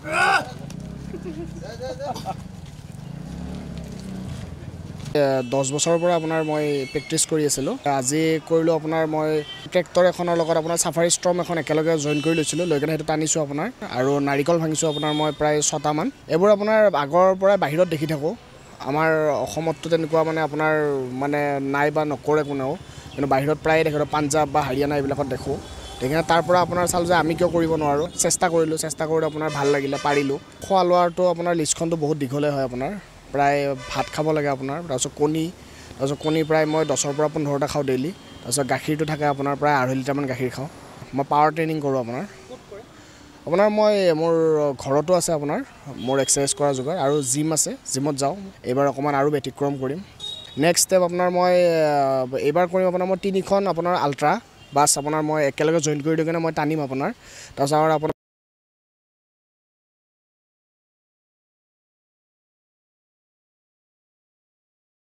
10 বছৰৰ পৰা আপোনাৰ মই প্ৰেক্টিছ কৰি আছিলোঁ আজি কৰিলোঁ আপোনাৰ মই ট্ৰেক্টৰ এখনৰ লগত আপোনাৰ সাফাৰী ষ্ট্ৰম এখন একেলগে জইন কৰি লৈছিলোঁ লৈ কিনে সেইটো টানিছোঁ আপোনাৰ আৰু নাৰিকল ভাঙিছোঁ আপোনাৰ মই প্ৰায় 6টা মান এইবোৰ আপোনাৰ আগৰ পৰা বাহিৰত দেখি থাকোঁ আমাৰ অসমততো তেনেকুৱা মানে আপোনাৰ মানে নাই বা নকৰে কোনেও কিন্তু বাহিৰত প্ৰায় দেখোঁ পাঞ্জাব বা হাৰিয়ানা এইবিলাকত দেখোঁ সেইকাৰণে তাৰ পৰা আপোনাৰ চালোঁ যে আমি কিয় কৰিব নোৱাৰোঁ চেষ্টা কৰিলোঁ চেষ্টা কৰোঁতে আপোনাৰ ভাল লাগিলে পাৰিলোঁ খোৱা লোৱাৰটো আপোনাৰ লিষ্টখনটো বহুত দীঘলে হয় আপোনাৰ প্ৰায় ভাত খাব লাগে আপোনাৰ তাৰপিছত কণী প্ৰায় মই 10ৰ পৰা 15টা খাওঁ ডেইলি তাৰপিছত গাখীৰটো থাকে আপোনাৰ প্ৰায় 2.5 লিটাৰমান গাখীৰ খাওঁ মই পাৱাৰ ট্ৰেইনিং কৰোঁ আপোনাৰ মই মোৰ ঘৰতো আছে আপোনাৰ মোৰ এক্সাৰচাইজ কৰা যোগাৰ আৰু জিম আছে জিমত যাওঁ এইবাৰ অকণমান আৰু ব্যতিক্ৰম কৰিম নেক্সট ষ্টেপ আপোনাৰ মই এইবাৰ কৰিম আপোনাৰ মই 3খন আপোনাৰ আল্ট্ৰা বাছ আপোনাৰ মই একেলগে জইন কৰি দিওঁ কিনে মই টানিম আপোনাৰ তাৰপিছত আৰু আপোনাৰ